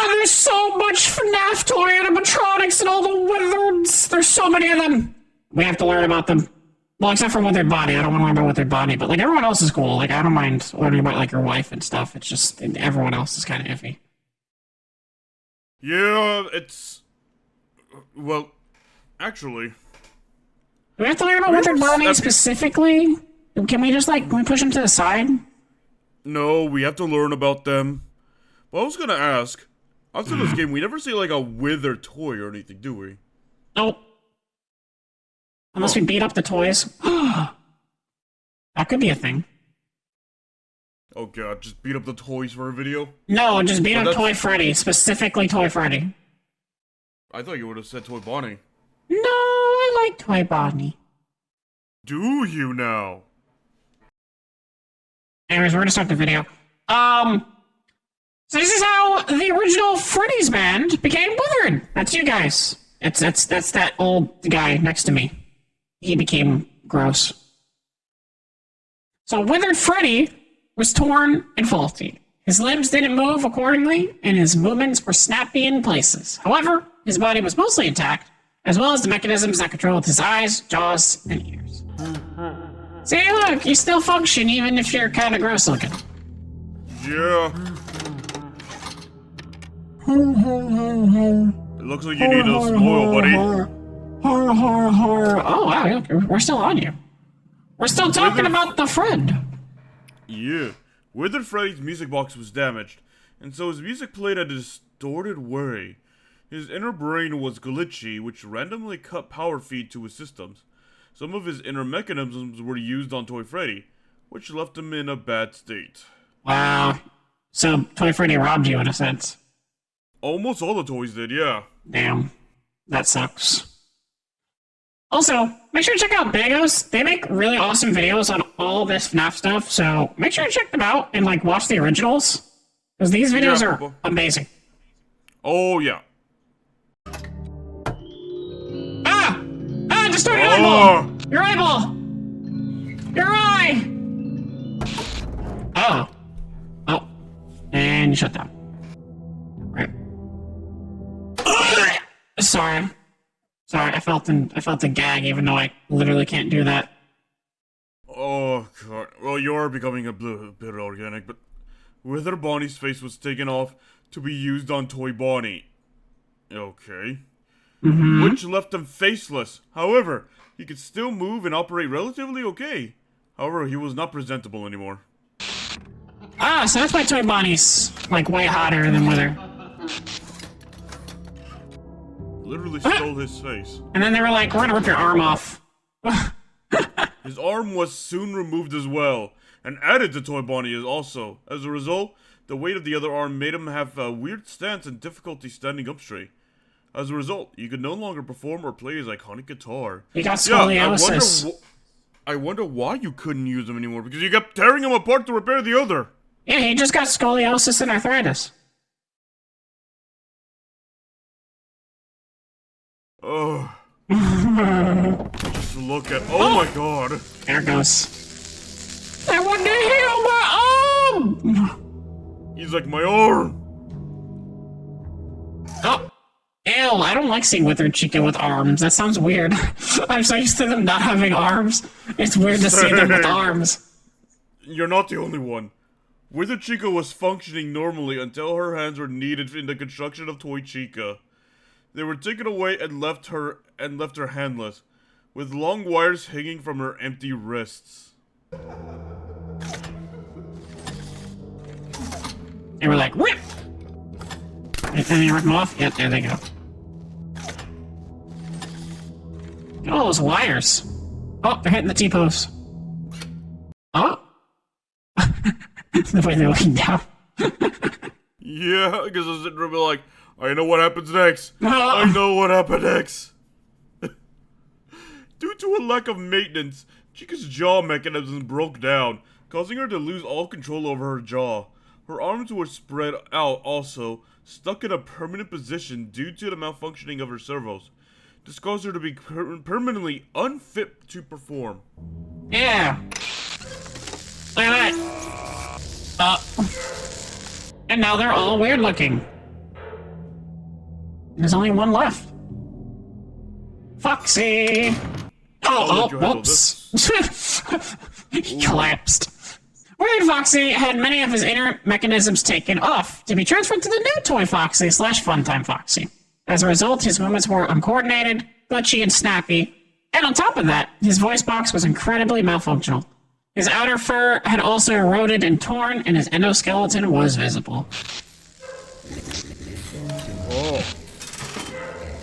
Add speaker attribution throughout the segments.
Speaker 1: God, there's so much FNAF Toy Animatronics and all the Wizards. There's so many of them. We have to learn about them. Well, except for Withered Body. I don't want to learn about Withered Body, but like everyone else is cool. Like I don't mind learning about like your wife and stuff. It's just everyone else is kind of iffy.
Speaker 2: Yeah, it's... Well, actually...
Speaker 1: Do we have to learn about Withered Body specifically? Can we just like, can we push them to the side?
Speaker 2: No, we have to learn about them. Well, I was gonna ask, after this game, we never see like a Withered toy or anything, do we?
Speaker 1: Nope. Unless we beat up the toys. That could be a thing.
Speaker 2: Oh god, just beat up the toys for a video?
Speaker 1: No, just beat up Toy Freddy. Specifically Toy Freddy.
Speaker 2: I thought you would have said Toy Bonnie.
Speaker 1: No, I like Toy Bonnie.
Speaker 2: Do you now?
Speaker 1: Anyways, we're gonna start the video. So this is how the original Freddy's band became Withered. That's you guys. That's that old guy next to me. He became gross. So Withered Freddy was torn and faulty. His limbs didn't move accordingly, and his movements were snappy in places. However, his body was mostly intact, as well as the mechanisms that controlled his eyes, jaws, and ears. See, look, you still function even if you're kind of gross looking.
Speaker 2: Yeah. It looks like you need a spoil, buddy.
Speaker 1: Oh, wow, we're still on you. We're still talking about the friend.
Speaker 2: Yeah. Withered Freddy's music box was damaged, and so his music played at a distorted way. His inner brain was glitchy, which randomly cut power feed to his systems. Some of his inner mechanisms were used on Toy Freddy, which left him in a bad state.
Speaker 1: Wow. So, Toy Freddy robbed you in a sense.
Speaker 2: Almost all the toys did, yeah.
Speaker 1: Damn. That sucks. Also, make sure to check out Bagos. They make really awesome videos on all this FNAF stuff, so make sure to check them out and, like, watch the originals. Because these videos are amazing.
Speaker 2: Oh, yeah.
Speaker 1: Ah! Ah, destroy your eyeball! Your eyeball! Your eye! Oh. Oh. And shut down. Right. Sorry. Sorry, I felt the gag, even though I literally can't do that.
Speaker 2: Oh, God. Well, you're becoming a bit organic, but Withered Bonnie's face was taken off to be used on Toy Bonnie. Okay. Which left him faceless. However, he could still move and operate relatively okay. However, he was not presentable anymore.
Speaker 1: Ah, so that's why Toy Bonnie's, like, way hotter than Withered.
Speaker 2: Literally stole his face.
Speaker 1: And then they were like, we're gonna rip your arm off.
Speaker 2: His arm was soon removed as well, and added to Toy Bonnie also. As a result, the weight of the other arm made him have a weird stance and difficulty standing up straight. As a result, he could no longer perform or play his iconic guitar.
Speaker 1: He got scoliosis.
Speaker 2: Yeah, I wonder why you couldn't use him anymore, because you kept tearing him apart to repair the other.
Speaker 1: Yeah, he just got scoliosis and arthritis.
Speaker 2: Oh. Just look at. Oh my god.
Speaker 1: There it goes. I want to heal my arm!
Speaker 2: He's like, my arm!
Speaker 1: Oh. Ew, I don't like seeing Withered Chica with arms. That sounds weird. I'm so used to them not having arms. It's weird to see them with arms.
Speaker 2: You're not the only one. Withered Chica was functioning normally until her hands were needed in the construction of Toy Chica. They were taken away and left her handless, with long wires hanging from her empty wrists.
Speaker 1: They were like, whip! And then you rip them off? Yep, there they go. Look at all those wires. Oh, they're hitting the T-post. Oh! The way they're looking down.
Speaker 2: Yeah, because I was sitting there like, I know what happens next. I know what happened next. Due to a lack of maintenance, Chica's jaw mechanism broke down, causing her to lose all control over her jaw. Her arms were spread out also, stuck in a permanent position due to the malfunctioning of her servos. This caused her to be permanently unfit to perform.
Speaker 1: Yeah. Look at that. And now they're all weird looking. There's only one left. Foxy! Oh, whoops. He collapsed. Withered Foxy had many of his inner mechanisms taken off to be transferred to the new Toy Foxy / Funtime Foxy. As a result, his movements were uncoordinated, glitchy, and snappy. And on top of that, his voice box was incredibly malfunctional. His outer fur had also eroded and torn, and his endoskeleton was visible.
Speaker 2: Oh.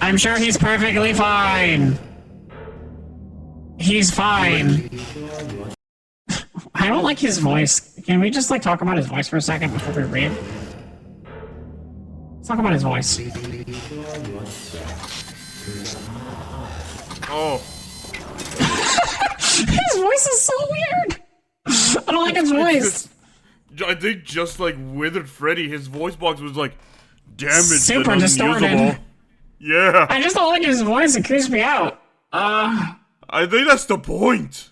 Speaker 1: I'm sure he's perfectly fine. He's fine. I don't like his voice. Can we just, like, talk about his voice for a second before we read? Let's talk about his voice.
Speaker 2: Oh.
Speaker 1: His voice is so weird. I don't like his voice.
Speaker 2: I think just like Withered Freddy, his voice box was like damaged,
Speaker 1: super
Speaker 2: and
Speaker 1: distorted.
Speaker 2: unusable. Yeah.
Speaker 1: I just don't like his voice. It creeps me out.
Speaker 2: I think that's the point.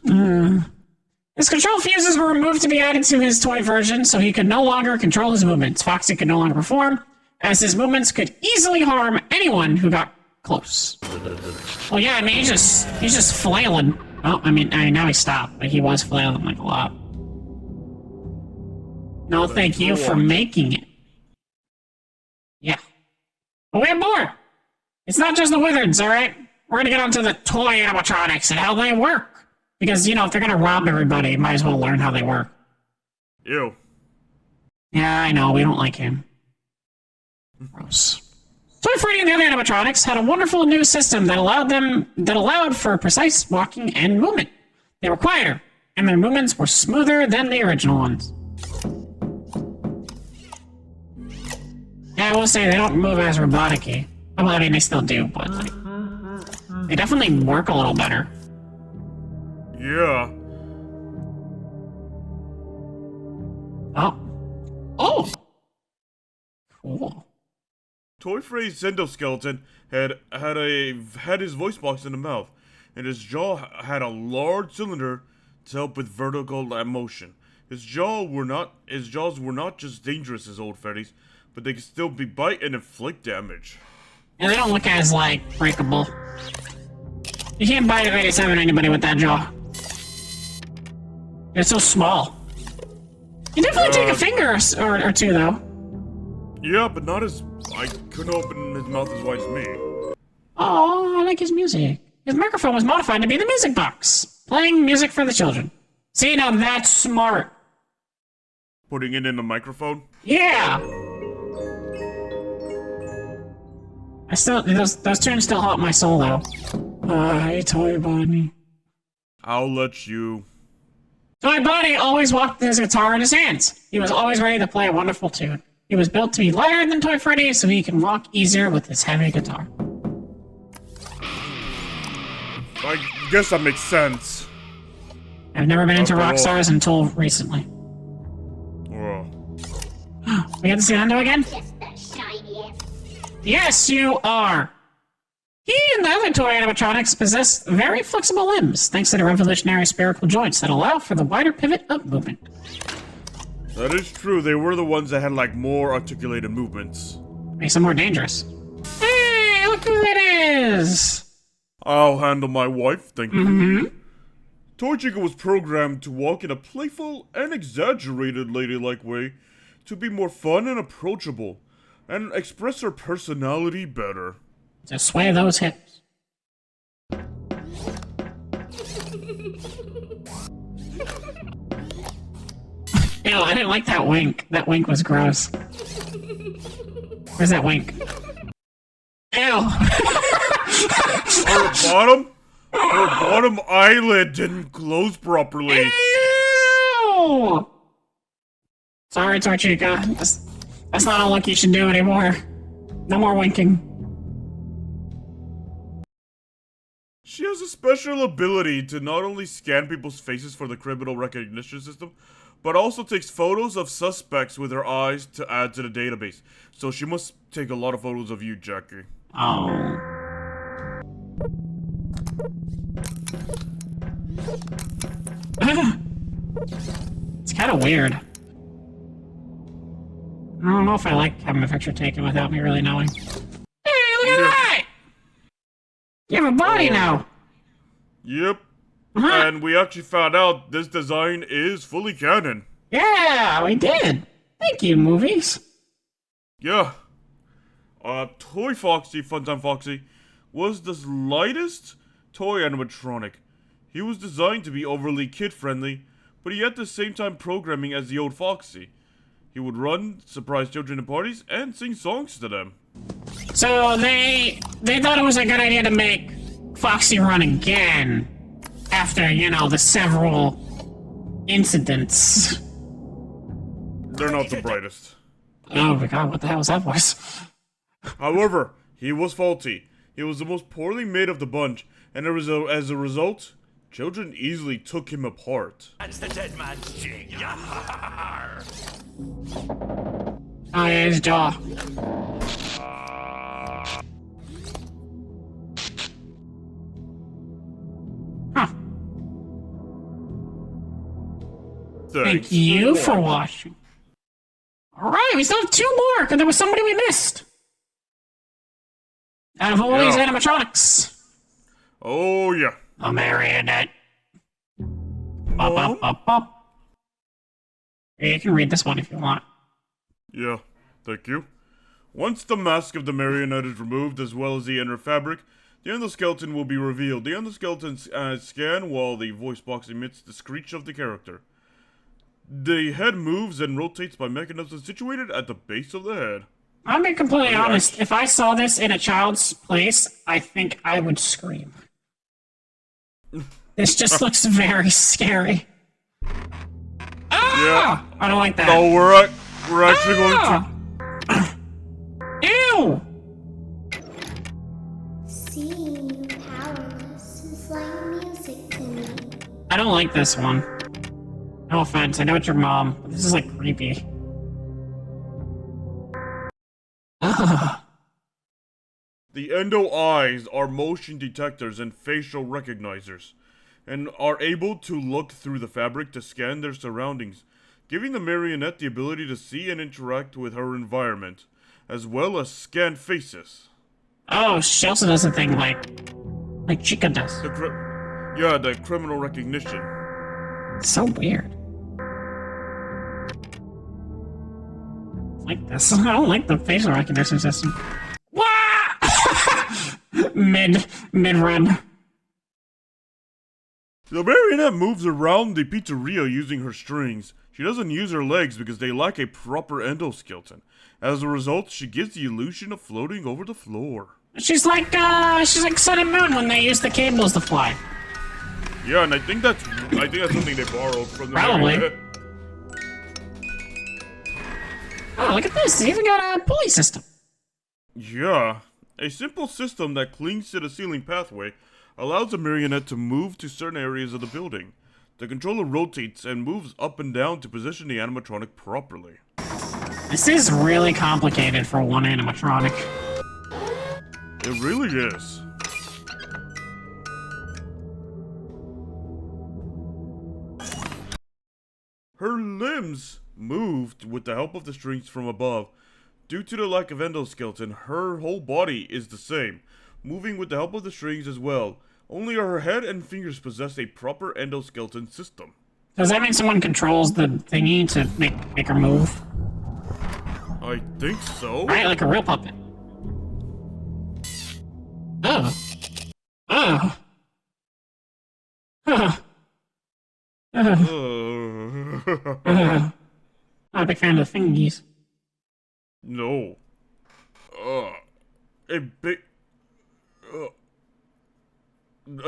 Speaker 1: His control fuses were removed to be added to his toy version, so he could no longer control his movements. Foxy could no longer perform, as his movements could easily harm anyone who got close. Well, yeah, I mean, he's just flailing. Oh, I mean, now he stopped, but he was flailing like a lot. No, thank you for making it. Yeah. But we have more! It's not just the Withereds, alright? We're gonna get onto the Toy Animatronics and how they work. Because, you know, if they're gonna rob everybody, you might as well learn how they work.
Speaker 2: Ew.
Speaker 1: Yeah, I know, we don't like him. Gross. Toy Freddy and the other animatronics had a wonderful new system that allowed for precise walking and movement. They were quieter, and their movements were smoother than the original ones. Yeah, I will say they don't move as robotic-y. Well, I mean, they still do, but like, they definitely work a little better.
Speaker 2: Yeah.
Speaker 1: Oh! Cool.
Speaker 2: Toy Freddy's endoskeleton had his voice box in the mouth, and his jaw had a large cylinder to help with vertical motion. His jaws were not just dangerous as old Freddy's, but they could still bite and inflict damage.
Speaker 1: And they don't look as, like, breakable. You can't bite of 87 anybody with that jaw. It's so small. You definitely take a finger or two, though.
Speaker 2: Yeah, but not as... I couldn't open his mouth as wide as me.
Speaker 1: Oh, I like his music. His microphone was modified to be the music box, playing music for the children. See, now that's smart.
Speaker 2: Putting it in the microphone?
Speaker 1: Yeah! Those tunes still haunt my soul, though. Hey, Toy Bonnie.
Speaker 2: I'll let you...
Speaker 1: Toy Bonnie always walked with his guitar in his hands. He was always ready to play a wonderful tune. He was built to be lighter than Toy Freddy, so he can walk easier with his heavy guitar.
Speaker 2: I guess that makes sense.
Speaker 1: I've never been into rock stars until recently.
Speaker 2: Well.
Speaker 1: We get to see Lando again? Yes, you are! He and the other toy animatronics possess very flexible limbs, thanks to the revolutionary spherical joints that allow for the wider pivot of movement.
Speaker 2: That is true, they were the ones that had, like, more articulated movements.
Speaker 1: Makes them more dangerous. Hey, look who it is!
Speaker 2: I'll handle my wife, thank you.
Speaker 1: Mm-hmm.
Speaker 2: Toy Chica was programmed to walk in a playful and exaggerated ladylike way to be more fun and approachable, and express her personality better.
Speaker 1: Just sway those hips. Ew, I didn't like that wink. That wink was gross. Where's that wink? Ew.
Speaker 2: Her bottom eyelid didn't close properly.
Speaker 1: Ew! Sorry, Toy Chica. That's not a look you should do anymore. No more winking.
Speaker 2: She has a special ability to not only scan people's faces for the criminal recognition system, but also takes photos of suspects with her eyes to add to the database. So she must take a lot of photos of you, Jackie.
Speaker 1: Oh. It's kind of weird. I don't know if I like having a picture taken without me really knowing. Hey, look You have a body now.
Speaker 2: Yep.
Speaker 1: Uh-huh.
Speaker 2: And we actually found out this design is fully canon.
Speaker 1: Yeah, we did. Thank you, movies.
Speaker 2: Yeah. Toy Foxy, Funtime Foxy, was the lightest toy animatronic. He was designed to be overly kid-friendly, but he had the same time programming as the old Foxy. He would run, surprise children at parties, and sing songs to them.
Speaker 1: So they thought it was a good idea to make Foxy run again after, you know, the several incidents.
Speaker 2: They're not the brightest.
Speaker 1: Oh my god, what the hell was that voice?
Speaker 2: However, he was faulty. He was the most poorly made of the bunch, and as a result, children easily took him apart.
Speaker 3: That's the dead man's jig.
Speaker 1: Oh yeah, his jaw. Huh. Thank you for watching. Alright, we still have 2 more, because there was somebody we missed. Out of all these animatronics.
Speaker 2: Oh yeah.
Speaker 1: A Marionette. Bop, bop, bop, bop. You can read this one if you want.
Speaker 2: Yeah, thank you. Once the mask of the Marionette is removed, as well as the inner fabric, the endoskeleton will be revealed. The endoskeleton scan while the voice box emits the screech of the character. The head moves and rotates by mechanisms situated at the base of the head.
Speaker 1: I'll be completely honest. If I saw this in a child's place, I think I would scream. This just looks very scary. Ah!
Speaker 2: Yeah.
Speaker 1: I don't like that.
Speaker 2: No, we're actually going
Speaker 1: to. Ew!
Speaker 4: Seeing you powerless is like music to me.
Speaker 1: I don't like this one. No offense, I know it's your mom, but this is like creepy. Ugh.
Speaker 2: The endo eyes are motion detectors and facial recognizers, and are able to look through the fabric to scan their surroundings, giving the Marionette the ability to see and interact with her environment, as well as scan faces.
Speaker 1: Oh, she also does a thing like Chica does.
Speaker 2: The criminal recognition.
Speaker 1: It's so weird. Like this. I don't like the facial recognition system. Wah! Mid-run.
Speaker 2: The Marionette moves around the pizzeria using her strings. She doesn't use her legs because they lack a proper endoskeleton. As a result, she gives the illusion of floating over the floor.
Speaker 1: She's like Sun and Moon when they used the cables to fly.
Speaker 2: Yeah, and I think that's something they borrowed from the
Speaker 1: Probably.
Speaker 2: Marionette.
Speaker 1: Oh, look at this. They even got a pulley system.
Speaker 2: Yeah. A simple system that clings to the ceiling pathway allows the Marionette to move to certain areas of the building. The controller rotates and moves up and down to position the animatronic properly.
Speaker 1: This is really complicated for one animatronic.
Speaker 2: It really is. Her limbs moved with the help of the strings from above. Due to the lack of endoskeleton, her whole body is the same, moving with the help of the strings as well. Only her head and fingers possess a proper endoskeleton system.
Speaker 1: Does that mean someone controls the thingy to make her move?
Speaker 2: I think so.
Speaker 1: Right, like a real puppet. Oh. Oh. Not a big fan of the thingies.
Speaker 2: No. A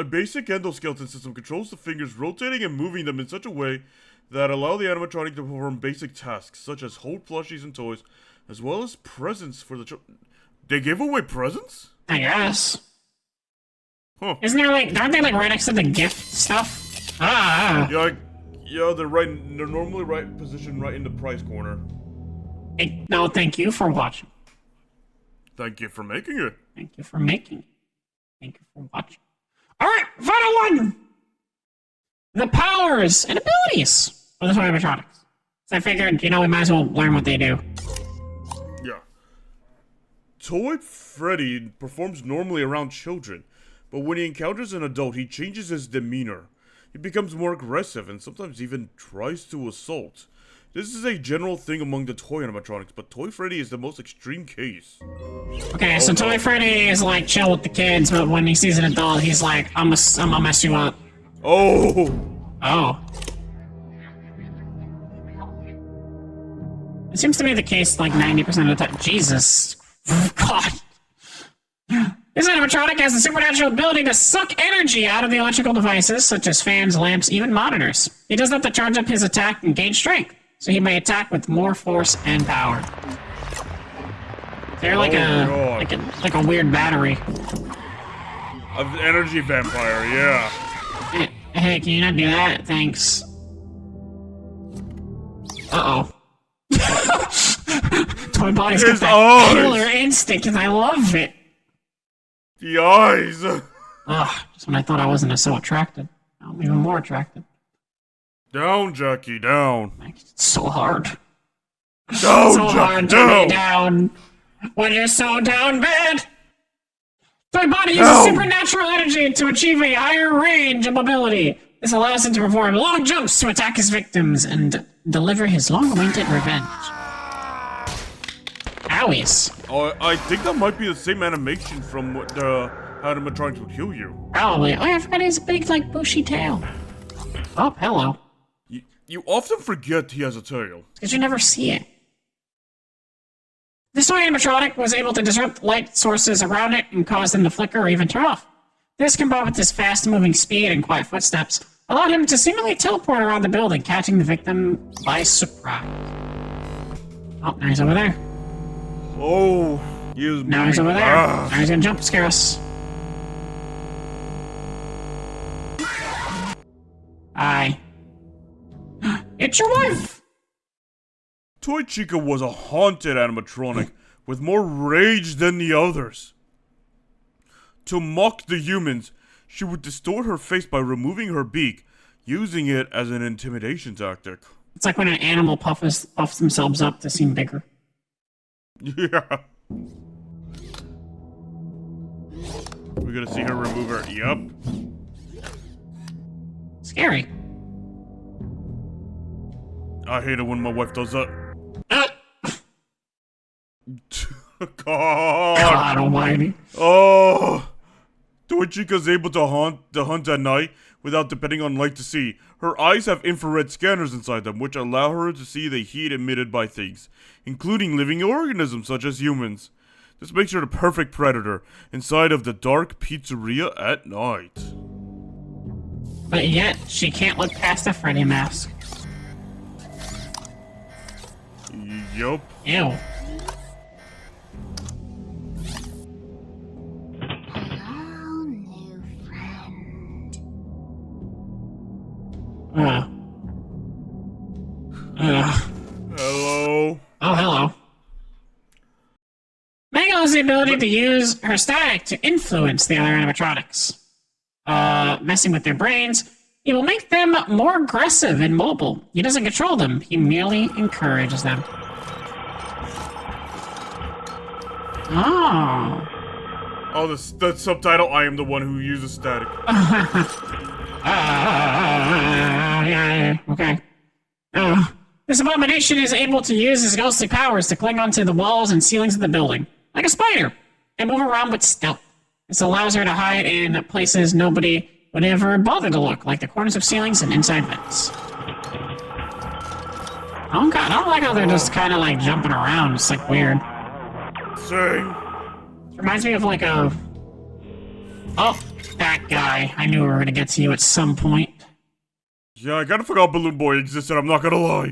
Speaker 2: basic endoskeleton system controls the fingers, rotating and moving them in such a way that allow the animatronic to perform basic tasks, such as hold plushies and toys, as well as presents for the children. They give away presents?
Speaker 1: I guess.
Speaker 2: Huh.
Speaker 1: Isn't there aren't they right next to the gift stuff? Ah.
Speaker 2: Yeah, they're normally positioned right in the prize corner.
Speaker 1: Hey, no, thank you for watching.
Speaker 2: Thank you for making it.
Speaker 1: Thank you for making it. Thank you for watching. Alright, final one! The powers and abilities of the Toy Animatronics. So I figured, we might as well learn what they do.
Speaker 2: Yeah. Toy Freddy performs normally around children, But when he encounters an adult, he changes his demeanor. He becomes more aggressive and sometimes even tries to assault. This is a general thing among the toy animatronics, but Toy Freddy is the most extreme case.
Speaker 1: Okay, so Toy Freddy is like chill with the kids, but when he sees an adult, he's like, I'm gonna mess you up.
Speaker 2: Oh!
Speaker 1: Oh. It seems to be the case like 90% of the time. Jesus. God. This animatronic has the supernatural ability to suck energy out of the electrical devices, such as fans, lamps, even monitors. He does that to charge up his attack and gain strength, so he may attack with more force and power. They're like like a weird battery.
Speaker 2: An energy vampire, yeah.
Speaker 1: Hey, can you not do that? Thanks. Uh-oh. Toy Body's got that killer instinct, and I love it.
Speaker 2: The eyes!
Speaker 1: Ugh, just when I thought I wasn't so attracted. I'm even more attracted.
Speaker 2: Down, Jackie, down.
Speaker 1: It's so hard.
Speaker 2: Down,
Speaker 1: so
Speaker 2: Jackie,
Speaker 1: hard to be down. When you're so down bad. Toy Body uses supernatural energy to achieve a higher range of mobility. This allows him to perform long jumps to attack his victims and deliver his long-awaited revenge. Owies.
Speaker 2: Oh, I think that might be the same animation from what the animatronics would heal you.
Speaker 1: Probably. Oh, I forgot he has a big, like, bushy tail. Oh, hello.
Speaker 2: You often forget he has a tail.
Speaker 1: Because you never see it. This toy animatronic was able to disrupt light sources around it and cause them to flicker or even turn off. This, combined with his fast-moving speed and quiet footsteps, allowed him to seemingly teleport around the building, catching the victim by surprise. Oh, now he's over there.
Speaker 2: Oh, he is
Speaker 1: now he's over there. Now he's gonna jump scare us. Hi. It's your wife!
Speaker 2: Toy Chica was a haunted animatronic with more rage than the others. To mock the humans, she would distort her face by removing her beak, using it as an intimidation tactic.
Speaker 1: It's like when an animal puffs themselves up to seem bigger.
Speaker 2: Yeah. We're gonna see her remove her. Yup.
Speaker 1: Scary.
Speaker 2: I hate it when my wife does that.
Speaker 1: God almighty.
Speaker 2: Oh. Toy Chica's able to hunt at night without depending on light to see. Her eyes have infrared scanners inside them, which allow her to see the heat emitted by things, including living organisms such as humans. This makes her the perfect predator inside of the dark pizzeria at night.
Speaker 1: But yet, she can't look past the Freddy mask.
Speaker 2: Yup.
Speaker 1: Ew.
Speaker 4: Hello, new friend.
Speaker 2: Hello.
Speaker 1: Oh, hello. Mega has the ability to use her static to influence the other animatronics. Messing with their brains, he will make them more aggressive and mobile. He doesn't control them, he merely encourages them. Oh.
Speaker 2: Oh, the subtitle, I am the one who uses static.
Speaker 1: Yeah, okay. This abomination is able to use his ghostly powers to cling onto the walls and ceilings of the building, like a spider, and move around with stealth. This allows her to hide in places nobody would ever bother to look, like the corners of ceilings and inside vents. Oh god, I don't like how they're just kind of like jumping around. It's like weird.
Speaker 2: Same.
Speaker 1: Reminds me of like a... Oh, that guy. I knew we were gonna get to you at some point.
Speaker 2: Yeah, I kinda forgot Balloon Boy existed, I'm not gonna lie.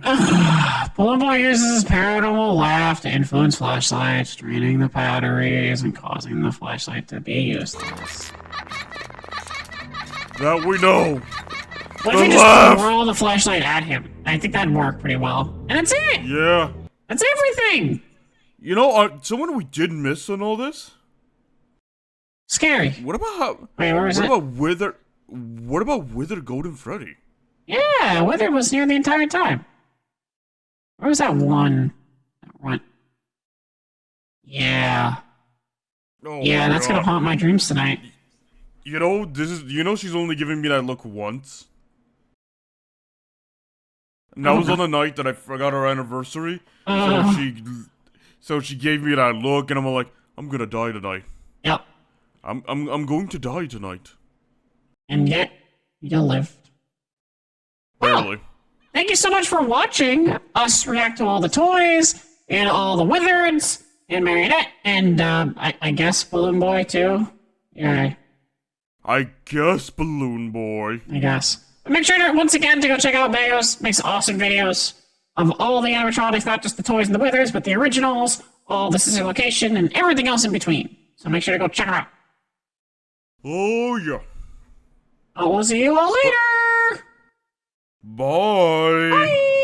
Speaker 1: Balloon Boy uses his paranormal laugh to influence flashlights, draining the batteries and causing the flashlight to be useless.
Speaker 2: That we know.
Speaker 1: What if we just throw the flashlight at him? I think that'd work pretty well. And that's it!
Speaker 2: Yeah.
Speaker 1: That's everything!
Speaker 2: You know, someone we did miss on all this?
Speaker 1: Scary.
Speaker 2: What about how...
Speaker 1: Wait, where is it?
Speaker 2: What about Withered Golden Freddy?
Speaker 1: Yeah, Withered was near the entire time. Where was that one? That one. Yeah.
Speaker 2: Oh
Speaker 1: Yeah, that's gonna haunt my dreams tonight.
Speaker 2: You know, she's only giving me that look once. And that was on the night that I forgot our anniversary. So she gave me that look, and I'm like, I'm gonna die tonight.
Speaker 1: Yep.
Speaker 2: I'm going to die tonight.
Speaker 1: And yet, you lived.
Speaker 2: Barely.
Speaker 1: Well, thank you so much for watching us react to all the toys, and all the Withereds, and Marionette, and I guess Balloon Boy too. Yeah.
Speaker 2: I guess Balloon Boy.
Speaker 1: I guess. But make sure to, once again, to go check out Mayo's. Makes awesome videos of all the animatronics, not just the toys and the Withers, but the originals, all the sister location, and everything else in between. So make sure to go check her out.
Speaker 2: Oh, yeah.
Speaker 1: I will see you all later.
Speaker 2: Bye.
Speaker 1: Bye.